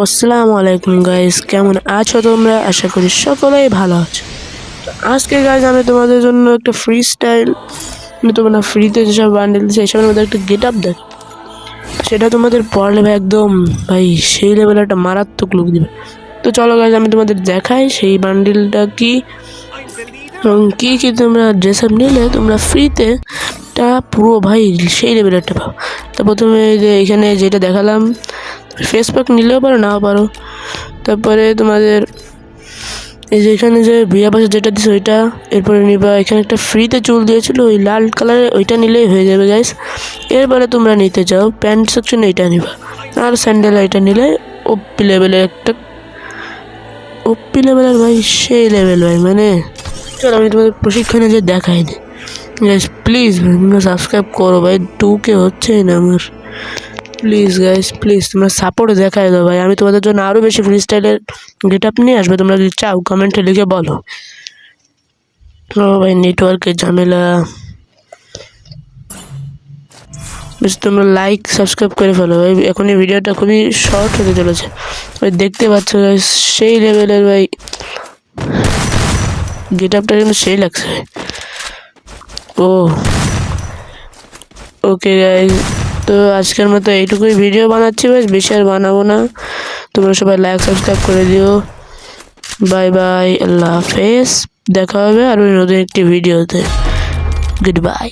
আসসালামু আলাইকুম গাইস, কেমন আছো তোমরা? আশা করি সকলেই ভালো আছো। তো আজকে গাইস আমি তোমাদের জন্য একটা ফ্রি স্টাইল, তোমরা ফ্রিতে যেসব বান্ডেল দিচ্ছে এসবের মধ্যে একটা গেট আপ দেখ, সেটা তোমাদের পড়লে ভাই একদম ভাই সেই লেভেলে একটা মারাত্মক লুক দিবে। তো চলো গাইস আমি তোমাদের দেখাই সেই বান্ডেলটা কি এবং কি কি তোমরা ড্রেস আপ নিলে তোমরা ফ্রিতে টা পুরো ভাই সেই লেভেলের একটা পাও। তো প্রথমে এই যে এখানে যেটা দেখালাম, ফেস প্যাক নিলেও পারো নাও পারো। তারপরে তোমাদের এই যে এখানে যে ভিয়া পাশে যেটা দিচ্ছে ওইটা, এরপরে নিবা এখানে একটা ফ্রিতে চুল দিয়েছিল ওই লাল কালারের, ওইটা নিলেই হয়ে যাবে গাইস। এরপরে তোমরা নিতে চাও প্যান্ট সেকশনে এইটা নিবা, আর স্যান্ডেল এটা নিলে ওপি লেভেলের একটা, ওপি লেভেলের ভাই সেই লেভেল ভাই। মানে চলো আমি তোমাদের প্রশিক্ষণে যে দেখাই দিই গাইস। প্লিজ তোমরা সাবস্ক্রাইব করো ভাই, 2K হচ্ছেই না আমার। প্লিজ গাইস প্লিজ তোমরা সাপোর্ট দেখাই দাও ভাই, আমি তোমাদের জন্য আরও বেশি ফ্রি স্টাইলের গেট আপ নিয়ে আসবে। তোমরা যদি চাও কমেন্টে লিখে বলো। ও ভাই নেটওয়ার্কের ঝামেলা, বেশ তোমরা লাইক সাবস্ক্রাইব করে ফেলো ভাই, এখন এই ভিডিওটা খুবই শর্ট হতে চলেছে ভাই। দেখতে পাচ্ছ গাইস সেই লেভেলের ভাই গেট আপটা কিন্তু সেই লাগছে ভাই। ও ওকে গাইস, তো আজকের মতো এইটুকুই ভিডিও বানাচ্ছি ভাই, বেশি আর বানাবো না। তোমরা সবাই লাইক সাবস্ক্রাইব করে দিও। বাই বাই, আল্লাহ হাফেজ, দেখা হবে আর ওই নতুন একটি ভিডিওতে। Good bye.